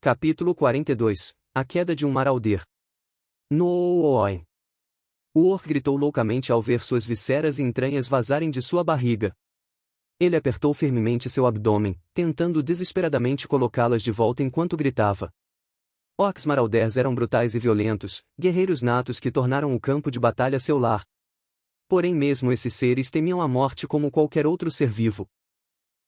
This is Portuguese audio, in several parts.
Capítulo 42. A queda de um marauder. Nooi. O orc gritou loucamente ao ver suas visceras e entranhas vazarem de sua barriga. Ele apertou firmemente seu abdômen, tentando desesperadamente colocá-las de volta enquanto gritava. Orcs marauders eram brutais e violentos, guerreiros natos que tornaram o campo de batalha seu lar. Porém mesmo esses seres temiam a morte como qualquer outro ser vivo.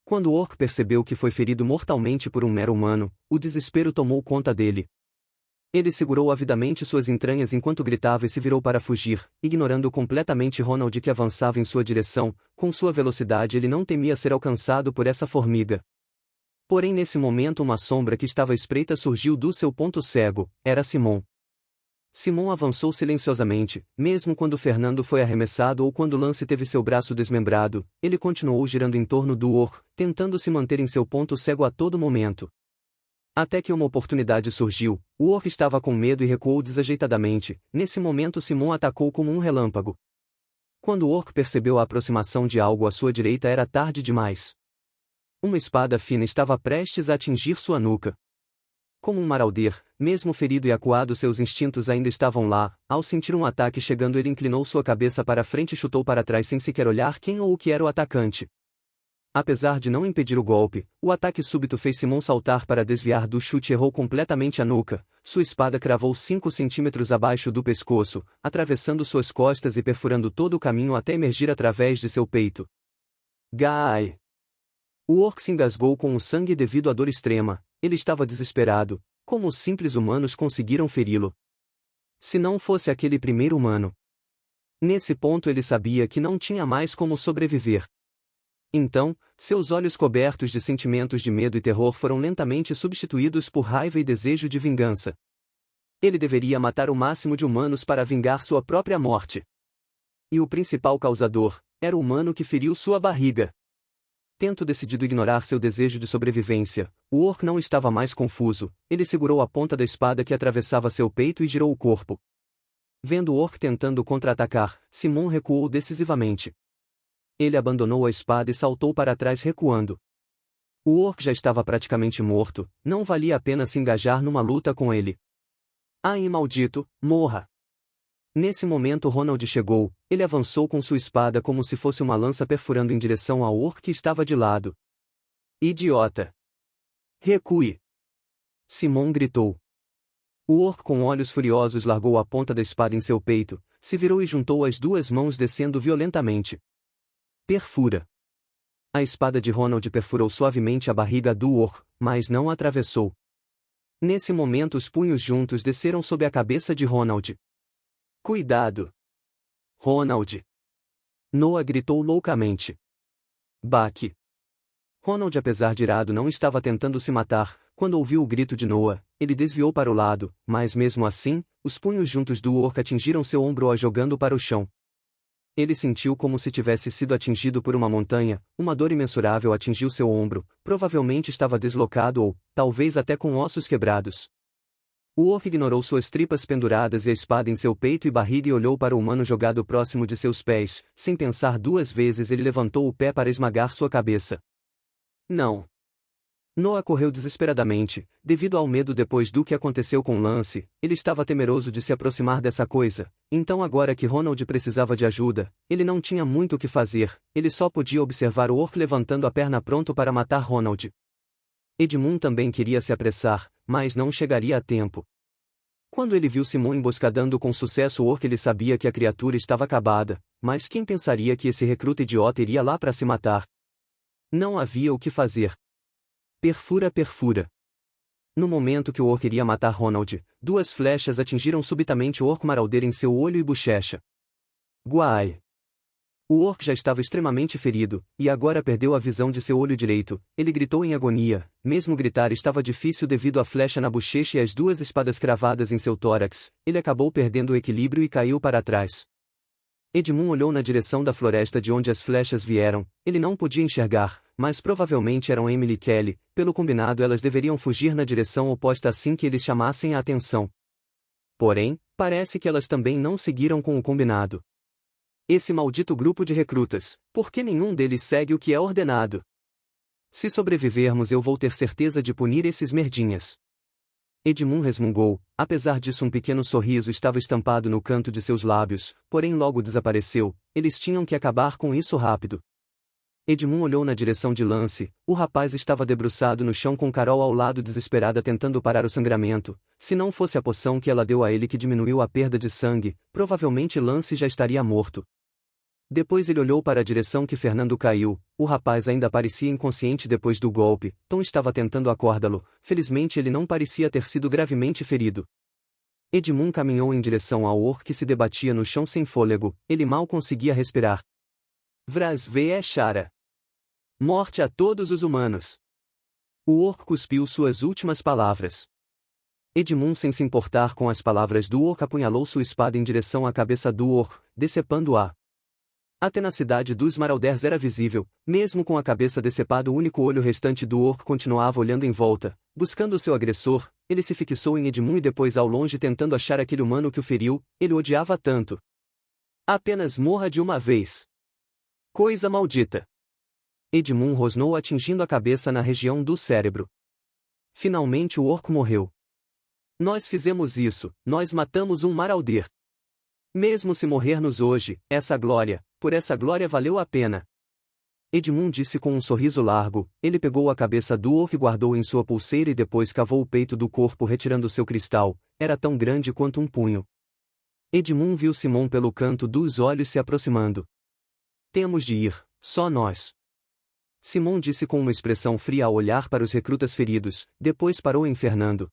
Quando o orc percebeu que foi ferido mortalmente por um mero humano, o desespero tomou conta dele. Ele segurou avidamente suas entranhas enquanto gritava e se virou para fugir, ignorando completamente Ronald que avançava em sua direção. Com sua velocidade ele não temia ser alcançado por essa formiga. Porém nesse momento uma sombra que estava à espreita surgiu do seu ponto cego. Era Simon. Simon avançou silenciosamente, mesmo quando Fernando foi arremessado ou quando Lance teve seu braço desmembrado, ele continuou girando em torno do orc, tentando se manter em seu ponto cego a todo momento. Até que uma oportunidade surgiu, o orc estava com medo e recuou desajeitadamente. Nesse momento Simon atacou como um relâmpago. Quando o orc percebeu a aproximação de algo à sua direita era tarde demais. Uma espada fina estava prestes a atingir sua nuca. Como um marauder, mesmo ferido e acuado seus instintos ainda estavam lá. Ao sentir um ataque chegando ele inclinou sua cabeça para frente e chutou para trás sem sequer olhar quem ou o que era o atacante. Apesar de não impedir o golpe, o ataque súbito fez Simon saltar para desviar do chute e errou completamente a nuca. Sua espada cravou 5 centímetros abaixo do pescoço, atravessando suas costas e perfurando todo o caminho até emergir através de seu peito. Gai! O orc se engasgou com o sangue devido à dor extrema. Ele estava desesperado. Como os simples humanos conseguiram feri-lo? Se não fosse aquele primeiro humano. Nesse ponto ele sabia que não tinha mais como sobreviver. Então, seus olhos cobertos de sentimentos de medo e terror foram lentamente substituídos por raiva e desejo de vingança. Ele deveria matar o máximo de humanos para vingar sua própria morte. E o principal causador era o humano que feriu sua barriga. Tendo decidido ignorar seu desejo de sobrevivência, o orc não estava mais confuso. Ele segurou a ponta da espada que atravessava seu peito e girou o corpo. Vendo o orc tentando contra-atacar, Simon recuou decisivamente. Ele abandonou a espada e saltou para trás recuando. O orc já estava praticamente morto, não valia a pena se engajar numa luta com ele. Ai maldito, morra! Nesse momento Ronald chegou, ele avançou com sua espada como se fosse uma lança perfurando em direção ao orc que estava de lado. Idiota! Recue! Simon gritou. O orc com olhos furiosos largou a ponta da espada em seu peito, se virou e juntou as duas mãos descendo violentamente. Perfura! A espada de Ronald perfurou suavemente a barriga do orc, mas não a atravessou. Nesse momento os punhos juntos desceram sob a cabeça de Ronald. Cuidado! Ronald! Noah gritou loucamente. Baque! Ronald apesar de irado não estava tentando se matar. Quando ouviu o grito de Noah, ele desviou para o lado, mas mesmo assim, os punhos juntos do orc atingiram seu ombro a jogando para o chão. Ele sentiu como se tivesse sido atingido por uma montanha, uma dor imensurável atingiu seu ombro, provavelmente estava deslocado ou, talvez até com ossos quebrados. O orc ignorou suas tripas penduradas e a espada em seu peito e barriga e olhou para o humano jogado próximo de seus pés. Sem pensar duas vezes ele levantou o pé para esmagar sua cabeça. Não! Noah correu desesperadamente, devido ao medo depois do que aconteceu com Lance. Ele estava temeroso de se aproximar dessa coisa. Então agora que Ronald precisava de ajuda, ele não tinha muito o que fazer. Ele só podia observar o orc levantando a perna pronto para matar Ronald. Edmund também queria se apressar, mas não chegaria a tempo. Quando ele viu Simon emboscadando com sucesso o orc ele sabia que a criatura estava acabada, mas quem pensaria que esse recruta idiota iria lá para se matar? Não havia o que fazer. Perfura, perfura. No momento que o orc iria matar Ronald, duas flechas atingiram subitamente o orc marauder em seu olho e bochecha. Guai! O orc já estava extremamente ferido, e agora perdeu a visão de seu olho direito. Ele gritou em agonia. Mesmo gritar estava difícil devido à flecha na bochecha e as duas espadas cravadas em seu tórax. Ele acabou perdendo o equilíbrio e caiu para trás. Edmund olhou na direção da floresta de onde as flechas vieram. Ele não podia enxergar, mas provavelmente eram Emily e Kelly. Pelo combinado elas deveriam fugir na direção oposta assim que eles chamassem a atenção. Porém, parece que elas também não seguiram com o combinado. Esse maldito grupo de recrutas, por que nenhum deles segue o que é ordenado? Se sobrevivermos eu vou ter certeza de punir esses merdinhas. Edmund resmungou, apesar disso um pequeno sorriso estava estampado no canto de seus lábios, porém logo desapareceu, eles tinham que acabar com isso rápido. Edmund olhou na direção de Lance, o rapaz estava debruçado no chão com Carol ao lado desesperada tentando parar o sangramento, se não fosse a poção que ela deu a ele que diminuiu a perda de sangue, provavelmente Lance já estaria morto. Depois ele olhou para a direção que Fernando caiu, o rapaz ainda parecia inconsciente depois do golpe, Tom estava tentando acordá-lo, felizmente ele não parecia ter sido gravemente ferido. Edmund caminhou em direção ao orc que se debatia no chão sem fôlego, ele mal conseguia respirar. Vrasve-Shara. Morte a todos os humanos. O orc cuspiu suas últimas palavras. Edmund, sem se importar com as palavras do orc, apunhalou sua espada em direção à cabeça do orc, decepando-a. A tenacidade dos Marauders era visível, mesmo com a cabeça decepada, o único olho restante do orc continuava olhando em volta, buscando seu agressor. Ele se fixou em Edmund e depois ao longe tentando achar aquele humano que o feriu, ele o odiava tanto. Apenas morra de uma vez. Coisa maldita. Edmund rosnou atingindo a cabeça na região do cérebro. Finalmente o orc morreu. Nós fizemos isso, nós matamos um Marauder. Mesmo se morrermos hoje, por essa glória valeu a pena. Edmund disse com um sorriso largo, ele pegou a cabeça do orc e guardou em sua pulseira e depois cavou o peito do corpo retirando seu cristal, era tão grande quanto um punho. Edmund viu Simon pelo canto dos olhos se aproximando. Temos de ir, só nós. Simon disse com uma expressão fria ao olhar para os recrutas feridos, depois parou em Fernando.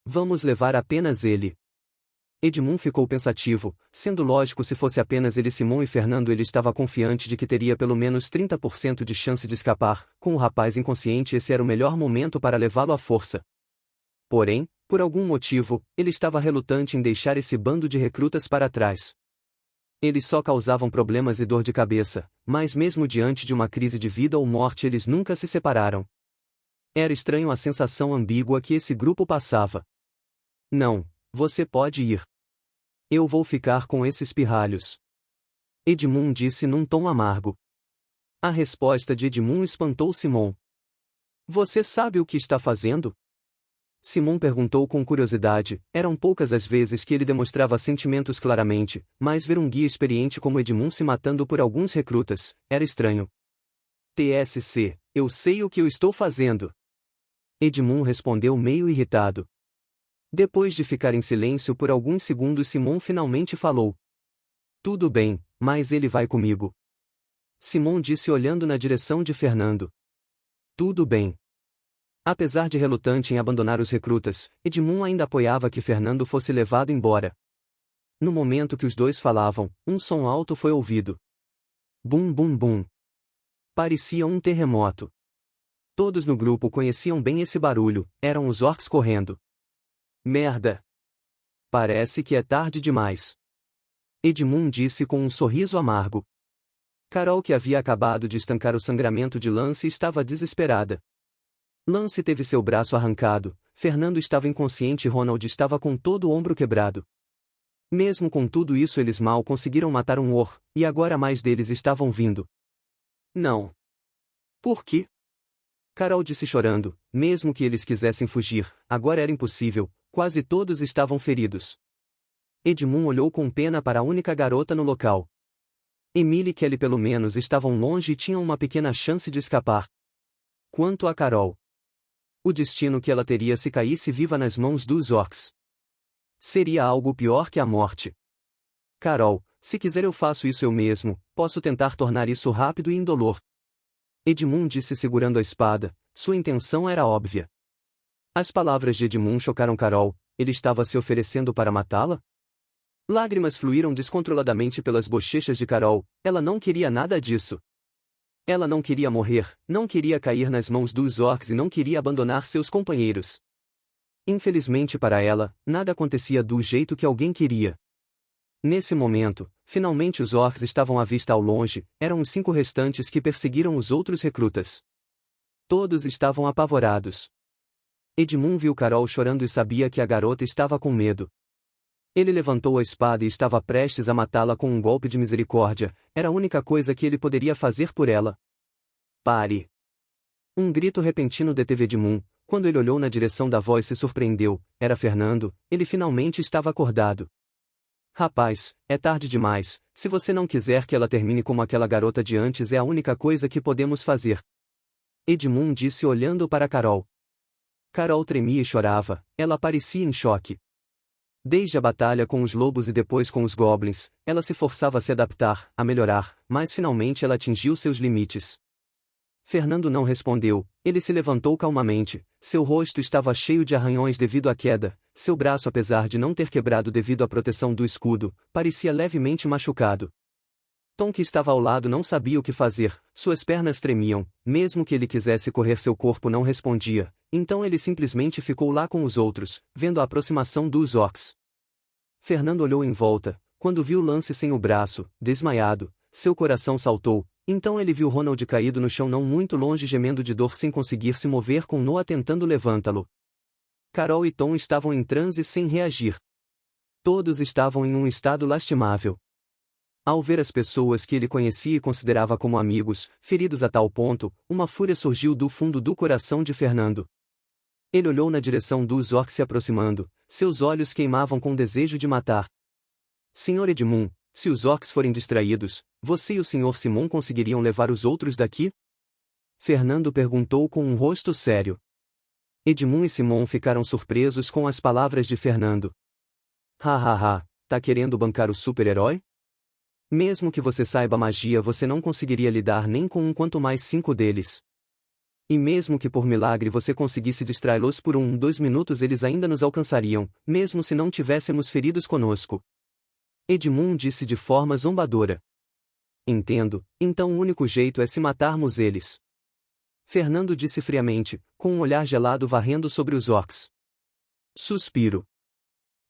Vamos levar apenas ele. Edmund ficou pensativo, sendo lógico se fosse apenas ele Simon e Fernando ele estava confiante de que teria pelo menos 30% de chance de escapar, com o rapaz inconsciente esse era o melhor momento para levá-lo à força. Porém, por algum motivo, ele estava relutante em deixar esse bando de recrutas para trás. Eles só causavam problemas e dor de cabeça, mas mesmo diante de uma crise de vida ou morte eles nunca se separaram. Era estranho a sensação ambígua que esse grupo passava. Não, você pode ir. Eu vou ficar com esses pirralhos. Edmund disse num tom amargo. A resposta de Edmund espantou Simon. Você sabe o que está fazendo? Simon perguntou com curiosidade, eram poucas as vezes que ele demonstrava sentimentos claramente, mas ver um guia experiente como Edmund se matando por alguns recrutas, era estranho. TSC, eu sei o que eu estou fazendo. Edmund respondeu meio irritado. Depois de ficar em silêncio por alguns segundos Simon finalmente falou. Tudo bem, mas ele vai comigo. Simon disse olhando na direção de Fernando. Tudo bem. Apesar de relutante em abandonar os recrutas, Edmund ainda apoiava que Fernando fosse levado embora. No momento que os dois falavam, um som alto foi ouvido. Bum bum bum. Parecia um terremoto. Todos no grupo conheciam bem esse barulho, eram os orcs correndo. Merda! Parece que é tarde demais. Edmund disse com um sorriso amargo. Carol, que havia acabado de estancar o sangramento de Lance, estava desesperada. Lance teve seu braço arrancado, Fernando estava inconsciente e Ronald estava com todo o ombro quebrado. Mesmo com tudo isso eles mal conseguiram matar um orc, e agora mais deles estavam vindo. Não. Por quê? Carol disse chorando, mesmo que eles quisessem fugir, agora era impossível. Quase todos estavam feridos. Edmund olhou com pena para a única garota no local. Emily e Kelly pelo menos estavam longe e tinham uma pequena chance de escapar. Quanto a Carol, o destino que ela teria se caísse viva nas mãos dos orcs seria algo pior que a morte. Carol, se quiser eu faço isso eu mesmo, posso tentar tornar isso rápido e indolor. Edmund disse segurando a espada, sua intenção era óbvia. As palavras de Edmund chocaram Carol, ele estava se oferecendo para matá-la? Lágrimas fluíram descontroladamente pelas bochechas de Carol, ela não queria nada disso. Ela não queria morrer, não queria cair nas mãos dos orcs e não queria abandonar seus companheiros. Infelizmente para ela, nada acontecia do jeito que alguém queria. Nesse momento, finalmente os orcs estavam à vista ao longe, eram os 5 restantes que perseguiram os outros recrutas. Todos estavam apavorados. Edmund viu Carol chorando e sabia que a garota estava com medo. Ele levantou a espada e estava prestes a matá-la com um golpe de misericórdia, era a única coisa que ele poderia fazer por ela. Pare! Um grito repentino deteve Edmund, Quando ele olhou na direção da voz se surpreendeu, era Fernando, ele finalmente estava acordado. Rapaz, é tarde demais, se você não quiser que ela termine como aquela garota de antes é a única coisa que podemos fazer. Edmund disse olhando para Carol. Carol tremia e chorava, ela parecia em choque. Desde a batalha com os lobos e depois com os goblins, ela se forçava a se adaptar, a melhorar, mas finalmente ela atingiu seus limites. Fernando não respondeu, ele se levantou calmamente, seu rosto estava cheio de arranhões devido à queda, seu braço apesar de não ter quebrado devido à proteção do escudo, parecia levemente machucado. Tom que estava ao lado não sabia o que fazer, suas pernas tremiam, mesmo que ele quisesse correr seu corpo não respondia, então ele simplesmente ficou lá com os outros, vendo a aproximação dos orcs. Fernando olhou em volta, quando viu Lance sem o braço, desmaiado, seu coração saltou, então ele viu Ronald caído no chão não muito longe gemendo de dor sem conseguir se mover com Noah tentando levantá-lo. Carol e Tom estavam em transe sem reagir. Todos estavam em um estado lastimável. Ao ver as pessoas que ele conhecia e considerava como amigos, feridos a tal ponto, uma fúria surgiu do fundo do coração de Fernando. Ele olhou na direção dos orcs se aproximando, seus olhos queimavam com desejo de matar. Sr. Edmund, se os orcs forem distraídos, você e o Sr. Simon conseguiriam levar os outros daqui? Fernando perguntou com um rosto sério. Edmund e Simon ficaram surpresos com as palavras de Fernando. Tá querendo bancar o super-herói? Mesmo que você saiba magia você não conseguiria lidar nem com quanto mais 5 deles. E mesmo que por milagre você conseguisse distraí-los por 2 minutos eles ainda nos alcançariam, mesmo se não tivéssemos feridos conosco. Edmund disse de forma zombadora. Entendo, então o único jeito é se matarmos eles. Fernando disse friamente, com um olhar gelado varrendo sobre os orcs. Suspiro.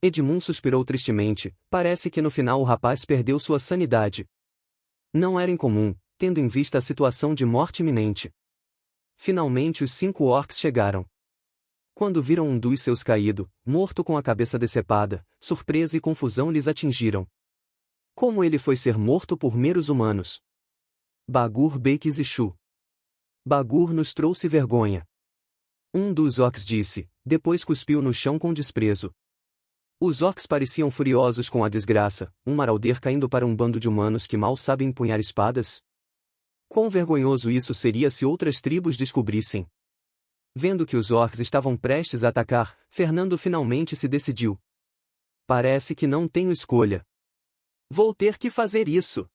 Edmund suspirou tristemente, parece que no final o rapaz perdeu sua sanidade. Não era incomum, tendo em vista a situação de morte iminente. Finalmente os 5 orcs chegaram. Quando viram um dos seus caído, morto com a cabeça decepada, surpresa e confusão lhes atingiram. Como ele foi ser morto por meros humanos? Bagur Bakes e Shu. Bagur nos trouxe vergonha. Um dos orcs disse, depois cuspiu no chão com desprezo. Os orcs pareciam furiosos com a desgraça, um marauder caindo para um bando de humanos que mal sabem empunhar espadas. Quão vergonhoso isso seria se outras tribos descobrissem. Vendo que os orcs estavam prestes a atacar, Fernando finalmente se decidiu. Parece que não tenho escolha. Vou ter que fazer isso.